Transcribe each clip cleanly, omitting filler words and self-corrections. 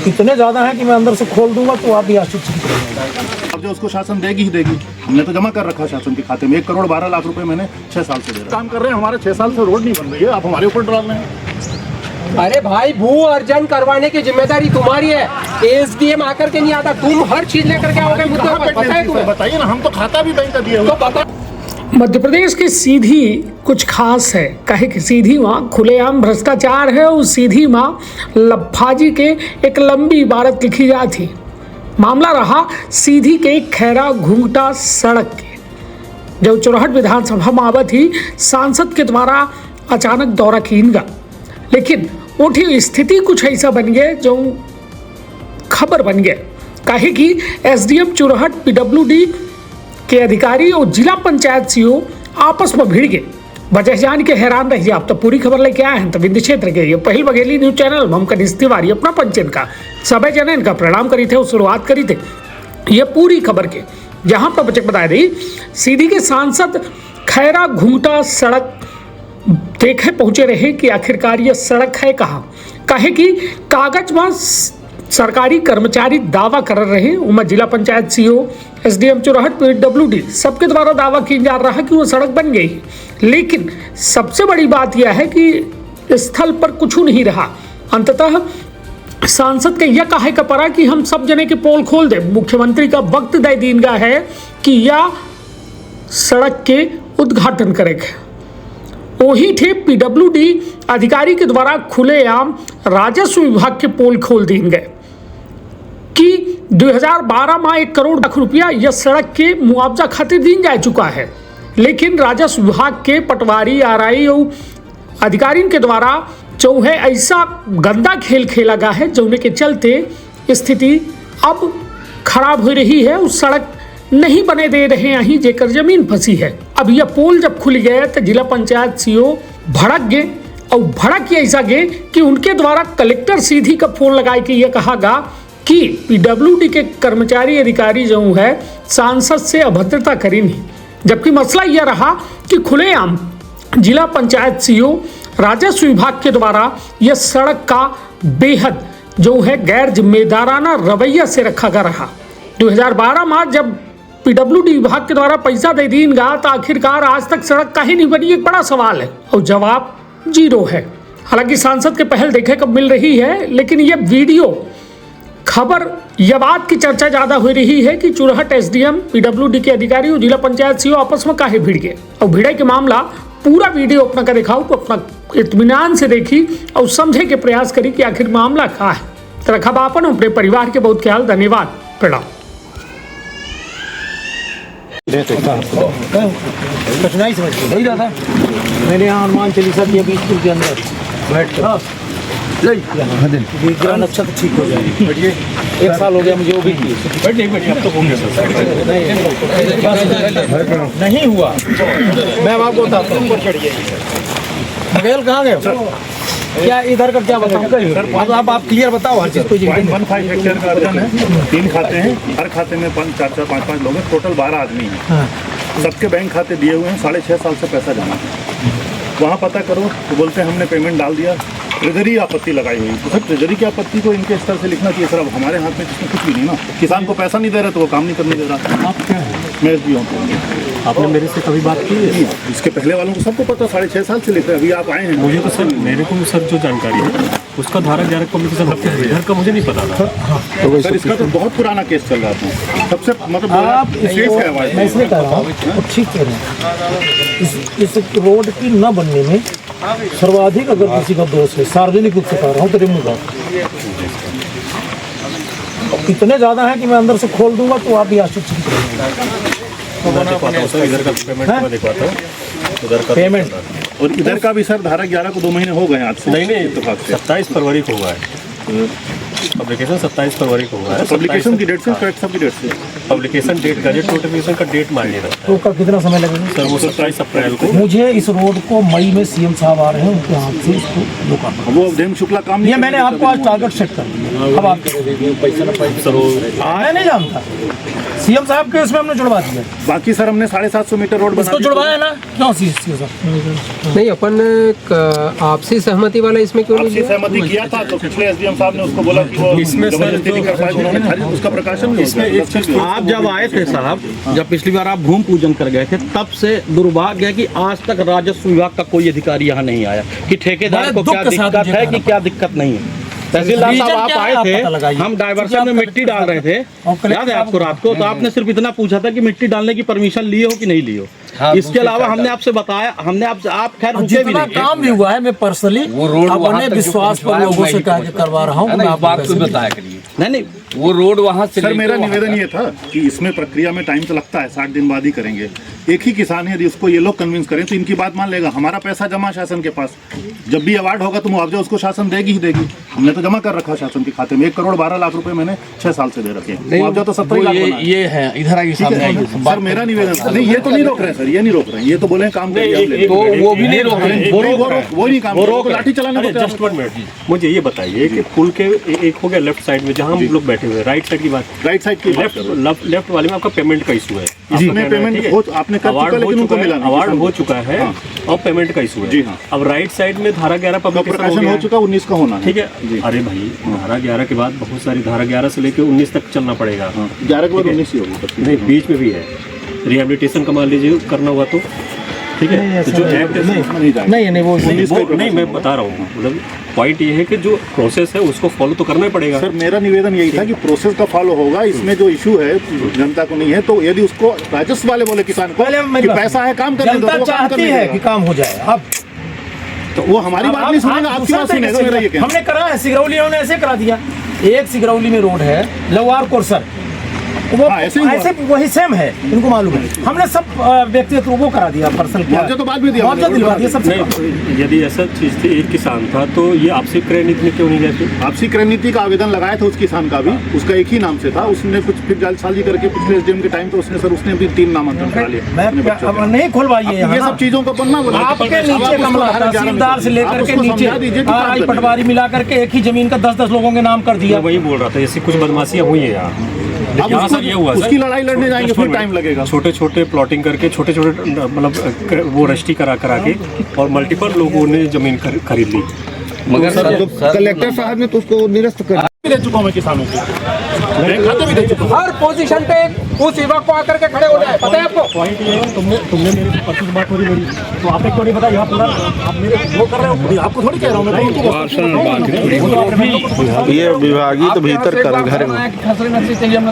इतने ज़्यादा हैं कि मैं अंदर से खोल दूंगा तो आप भी आश्चर्यचकित रह जाएंगे। अब जो उसको शासन देगी ही देगी। हमने तो जमा कर रखा शासन के खाते में 1 करोड़ 12 लाख रुपए मैंने 6 साल से दे रहा। काम कर रहे हैं, हमारे 6 साल से रोड नहीं बन रही है, आप हमारे ऊपर डाल रहे हैं। अरे भाई, भू अर्जन करवाने की जिम्मेदारी तुम्हारी है। एसडीएम आकर के नहीं आता, तुम हर चीज लेकर के आओगे मुद्दे पर, पता है तुम्हें? बताइए ना, हम तो खाता भी बैंक का दिए हुए। तो पता मध्य प्रदेश की सीधी कुछ खास है, कहे कि सीधी माँ खुलेआम भ्रष्टाचार है। उस सीधी माँ लफाजी के एक लंबी इबारत लिखी जाती। मामला रहा सीधी के खैरा घुंघटा सड़क के। जब चुरहट विधानसभा में आवत ही सांसद के द्वारा अचानक दौरा कीनगा, लेकिन उठी स्थिति कुछ ऐसा बन गया जो खबर बन गया। कहे कि एसडीएम चुरहट पीडब्ल्यूडी के अधिकारी और जिला पंचायत सीओ आपस में भिड़ गए। वजह जान के हैरान रहिए। आप तो पूरी खबर लेके आए हैं तो विंध्य क्षेत्र के ये पहल बघेली न्यूज चैनल में हम कनिष्ठ तिवारी अपना पंचन का सभी जन इनका प्रणाम करी थे और शुरुआत करी थे ये पूरी खबर के, जहां पर बचक बताया दी सीधी के सांसद खैरा घुंघटा सड़क देखे पहुंचे रहे कि आखिरकार ये सड़क है कहाँ। कहे कि कागज में सरकारी कर्मचारी दावा कर रहे, उनमें जिला panchayat CO SDM Churhat PWD सबके द्वारा दावा किया जा रहा है कि वो सड़क बन गई। लेकिन सबसे बड़ी बात यह है कि स्थल पर कुछ नहीं रहा। अंततः सांसद के यह कहे का पड़ा कि हम सब जने के पोल खोल दे। मुख्यमंत्री का वक्त दे दीनगा है कि यह सड़क के उद्घाटन करेंगे। वही थे पीडब्ल्यूडी अधिकारी के द्वारा खुलेआम राजस्व विभाग के पोल खोल दिए गए कि 2012 में 1 करोड़ लाख रुपया यह सड़क के मुआवजा खातिर दी जा चुका है। लेकिन राजस्व विभाग के पटवारी आरआई और अधिकारियों के द्वारा जो है ऐसा गंदा खेल खेला गया है, जो के चलते स्थिति अब खराब हो रही है। उस सड़क नहीं बने दे रहे हैं, यहीं जेकर जमीन फंसी है। अब यह पोल जब खुल गया तो जिला पंचायत सीओ भड़क गए और भड़क ऐसा गए कि उनके द्वारा कलेक्टर सीधी का फोन लगाए कि यह कहा गा कि पीडब्ल्यूडी के कर्मचारी अधिकारी जो है सांसद से अभद्रता करी नहीं। जबकि मसला यह रहा कि खुलेआम जिला पंचायत सीओ राजस्व विभाग के द्वारा यह सड़क का बेहद जो है गैर जिम्मेदाराना रवैया से रखा गया रहा। 2012 में जब पीडब्ल्यूडी विभाग के द्वारा पैसा दे दीनगा तो आखिरकार आज तक सड़क काहे नहीं बनी, एक बड़ा सवाल है और जवाब जीरो है। हालांकि सांसद के पहल देखे कब मिल रही है, लेकिन यह वीडियो खबर यह बात की चर्चा ज्यादा हो रही है कि चुरहट एसडीएम पीडब्ल्यूडी के अधिकारी और जिला पंचायत सीओ आपस में काहे भिड़ गए। और भिड़े के मामला पूरा वीडियो अपना का दिखाओ तो अपना इत्मीनान से देखी और समझे के प्रयास करी कि आखिर मामला क्या है। तो रखा बापन अपने परिवार के बहुत ख्याल। धन्यवाद, प्रणाम। कठिनाई समझ नहीं रहा था मैंने यहाँ हनुमान चालीसा की 20 स्कूल के अंदर बैठ कर विज्ञान अच्छा तो ठीक हो जाएगी। 1 साल हो गया मुझे वो भी नहीं हुआ। मैं आपको बताता हूँ, बघेल कहाँ गए, क्या इधर का क्या बताऊँ? आप क्लियर बताओ हर चीज़। 1.15 हेक्टेयर का अर्जन है, 3 खाते हैं, हर खाते में 4-4 5-5 लोग हैं, टोटल 12 आदमी हैं। सबके बैंक खाते दिए हुए हैं, 6.5 साल से पैसा जमा है। वहाँ पता करो तो बोलते हैं हमने पेमेंट डाल दिया, ट्रेजरी आपत्ति लगाई हुई। तो सर ट्रेजरी की आपत्ति को इनके स्तर से लिखना चाहिए सर। अब हमारे हाथ में इसमें कुछ भी नहीं ना, किसान को पैसा नहीं दे रहे तो वो काम नहीं करने दे रहा। आप क्या है? मैं एसडीओ हूँ। आपने मेरे से कभी बात की है? इसके पहले वालों को सबको पता, 6.5 साल से लेकर अभी आप आए हैं। मुझे तो सर, मेरे को सर जो जानकारी है उसका धारा 11 पब्लिकेशन इधर का मुझे नहीं पता था। तो सर इसका तो बहुत पुराना केस चल रहा था सबसे, मतलब आप मैं इसलिए कह रहा हूँ ठीक कह रहे हैं। इस रोड की न बनने में सर्वाधिक अगर किसी का दोष है, सार्वजनिक रूप से कह रहा हूँ तो रिमूव इतने ज़्यादा है कि मैं अंदर से खोल दूंगा तो आप भी आश्चर्यचकित रह जाएंगे। इधर का पेमेंट दिखवाता हूँ, उधर का पेमेंट और इधर का भी सर धारा 11 को 2 महीने हो गए आज से। नहीं 27 फरवरी को हुआ है पब्लिकेशन, 27 फरवरी को हुआ है। पब्लिकेशन की डेट से करेक्ट डेट से पब्लिकेशन डेट गजट नोटिफिकेशन का डेट मान लेना तो का कितना समय लगेगा सर? वो 27 अप्रैल को। मुझे इस रोड को मई में सीएम साहब आ रहे हैं, उनके हाथ से इसको रोका। वो अवधेम शुक्ला काम ये मैंने आपको आज टारगेट सेट कर दिया। अब आप नहीं जानता सीएम साहब के इसमें हमने जुड़वा दिया। बाकी सर हमने 750 मीटर रोड इसको जुड़वाया ना, क्यों नहीं अपन आपसी सहमति वाला इसमें क्यों नहीं? सहमति किया था तो पिछले एसडीएम साहब ने उसको बोला इसमें जबरदस्ती नहीं कर पाए, उन्होंने खाली उसका प्रकाशन भी हो गया। आप जब आए थे साहब, जब पिछली बार आप भूमि पूजन कर गए थे, तब से दुर्भाग्य है कि आज तक राजस्व विभाग का कोई अधिकारी यहाँ नहीं आया कि ठेकेदार को क्या दिक्कत है कि क्या दिक्कत नहीं है। तहसीलदार साहब आप आए थे, हम डाइवर्सन में मिट्टी डाल रहे थे, याद है आपको रात को, तो आपने सिर्फ इतना पूछा था कि मिट्टी डालने की परमिशन लिए हो कि नहीं लिए हो। इसके अलावा हमने आपसे बताया, हमने आपसे, आप खैर रुके भी नहीं। काम भी हुआ है, मैं पर्सनली अपने विश्वास पर लोगों से कह के करवा रहा हूँ। आप बात को बताया करिए। नहीं वो रोड वहाँ से सर मेरा निवेदन ये था कि इसमें प्रक्रिया में टाइम तो लगता है, 60 दिन बाद ही करेंगे। एक ही किसान है, यदि उसको ये लोग कन्विंस करें तो इनकी बात मान लेगा। हमारा पैसा जमा शासन के पास, जब भी अवार्ड होगा तो मुआवजा उसको शासन देगी ही देगी। हमने तो जमा कर रखा शासन के खाते में 1,12,00,000 रुपए मैंने 6 साल से दे रखे हैं। मुआवजा तो 70 लाख बना है। ये है, इधर आगे सामने आइए। सर मेरा निवेदन नहीं, ये तो नहीं रोक रहे सर, ये नहीं रोक रहे हैं, ये तो बोले काम करिए। तो वो भी नहीं रोक रहे हैं। वो नहीं काम, वो रोक लाठी चलाने को जस्ट 1 मिनट, मुझे ये बताइए कि पुल के एक हो गया लेफ्ट साइड में जहाँ हम लोग बैठे हुए हैं, राइट साइड की बात, राइट साइड की लेफ्ट वाले में आपका पेमेंट का इशू है। आपने पेमेंट आपने कर चुका, लेकिन उनको मिला नहीं। अवार्ड हो चुका है और पेमेंट का इशू है। जी हाँ। अब राइट साइड में धारा 11 प्रकाशन हो चुका, 19 का होना है। ठीक है। अरे भाई धारा 11 के बाद बहुत सारी, धारा 11 से लेकर 19 तक चलना पड़ेगा। 11 के बाद 19 ही होगी। नहीं, बीच में भी है रिहेबिलिटेशन का, मान लीजिए करना हुआ तो ठीक है। तो जो एक्ट नहीं वो नहीं, मैं बता रहा हूँ, मतलब पॉइंट ये है कि जो प्रोसेस है उसको फॉलो तो करना ही पड़ेगा। सर मेरा निवेदन यही था कि प्रोसेस का फॉलो होगा। इसमें जो इशू है जनता को नहीं है, तो यदि उसको राजस्व वाले बोले किसान को कि पैसा है काम करने दो, जनता चाहती है कि काम हो जाए। अब तो वो हमारी बात नहीं सुनेगा, आपकी बात सुनेगा। मेरा ये कहना हमने करा है, सिगरौली ने ऐसे करा दिया। एक सिगरौली में रोड है, लवार कोरसर, वो ऐसे वही सेम है, इनको मालूम है। हमने सब व्यक्तिगत वो करा दिया, पर्सनल मुआवजा तो बाद में दिया, मुआवजा दिलवा दिया सबसे। यदि ऐसा चीज थी, एक किसान था, तो ये आपसी क्रय नीति में क्यों नहीं गए थे? आपसी क्रय नीति का आवेदन लगाया था उस किसान का भी, उसका एक ही नाम से था। उसने कुछ फिर जालसाजी करके पिछले एसडीएम के टाइम पे उसने भी 3 नामांकन करा लिया। अब नहीं खुलवाइए ये सब चीजों को बनना बोला आपके नीचे कमला, तहसीलदार से लेकर के नीचे पटवारी मिला करके एक ही जमीन का 10-10 लोगों के नाम कर दिया। वही बोल रहा था, ऐसी कुछ बदमाशियां हुई है यहाँ। यहाँ सर ये हुआ, उसकी लड़ाई लड़ने जाएंगे फिर टाइम लगेगा। छोटे छोटे प्लॉटिंग करके, छोटे छोटे मतलब वो रजिस्ट्री करा के और मल्टीपल लोगों ने जमीन खरीद ली। मगर सर जो कलेक्टर साहब ने तो उसको निरस्त कर दे चुका हूं मैं किसानों को, बैंक खाते भी दे चुका हूं। हर पोजीशन पे उस युवक को आकर के खड़े हो जाए, पता है आपको? पॉइंट ये है, तुमने मेरे परसों से बात हो रही मेरी, तो आपने क्यों नहीं बताया? यहाँ पूरा आप मेरे वो कर रहे हो, आपको थोड़ी कह रहा हूँ मैं। ये विभागीय तो भीतर कर घर में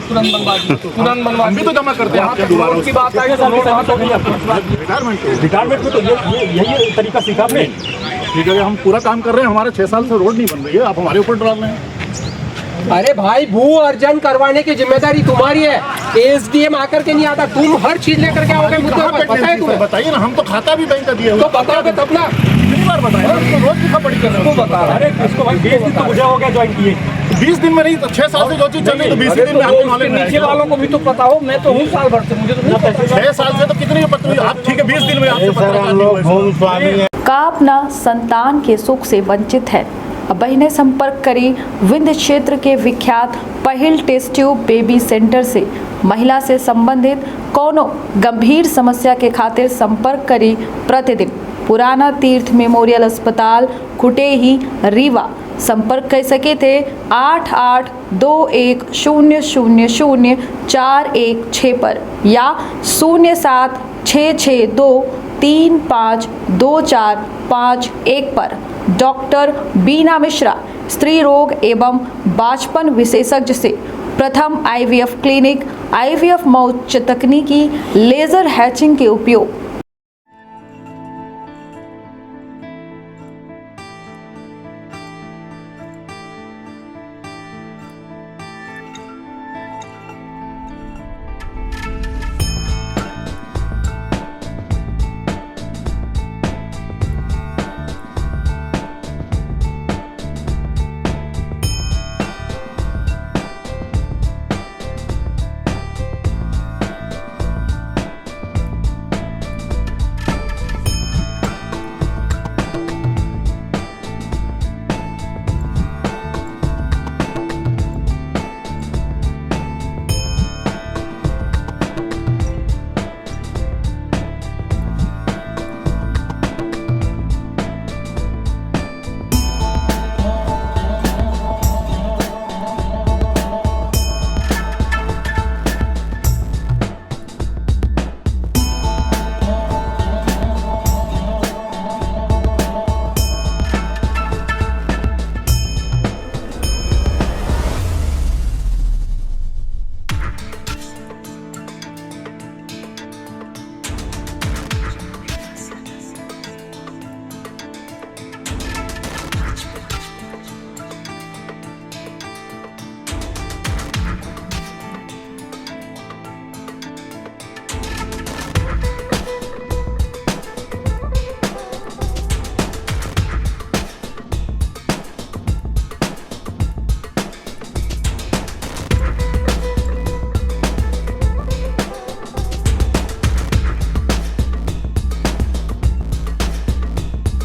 तुरंत बनवा हम भी तो जमा करते हैं आपके दोबारा की बात आई तो रिटायरमेंट में तो यही तरीका सीखा आपने। ठीक है, हम पूरा काम कर रहे हैं, हमारे 6 साल से रोड नहीं बन रही है, आप हमारे ऊपर डाल रहे हैं। अरे भाई, भू अर्जन करवाने की जिम्मेदारी तुम्हारी है। एसडीएम आकर के नहीं आता, तुम हर चीज लेकर के आओगे मुद्दे पर, पता है तुम्हें? बताइए ना, हम तो खाता भी बैंक का दिए हुए। तो बताओगे तब ना। कितनी बार बताया, रोज की खपड़ी कर रहे हो। बता रहा है इसको भाई 20 दिन तो मुझे हो गया ज्वाइन किए। 20 दिन में नहीं तो 6 साल से जो चीज चल रही है, तो 20 दिन में आपको नॉलेज नहीं नीचे वालों को भी तो पता हो। मैं तो हूँ साल भर से, मुझे तो नहीं पता। 6 साल से तो कितनी पत्र हुई आप? ठीक है, 20 दिन में आपसे पता। का अपना संतान के सुख से वंचित है। अब बहनें संपर्क करी विंध्य क्षेत्र के विख्यात पहिल टेस्ट ट्यूब बेबी सेंटर से। महिला से संबंधित कोनो गंभीर समस्या के खातिर संपर्क करी प्रतिदिन पुराना तीर्थ मेमोरियल अस्पताल कुटेही रीवा। संपर्क कर सके थे 8821000416 पर या 0766235245 पर। डॉक्टर बीना मिश्रा, स्त्री रोग एवं बांझपन विशेषज्ञ से प्रथम IVF क्लिनिक, IVF में उच्च तकनीकी लेजर हैचिंग के उपयोग,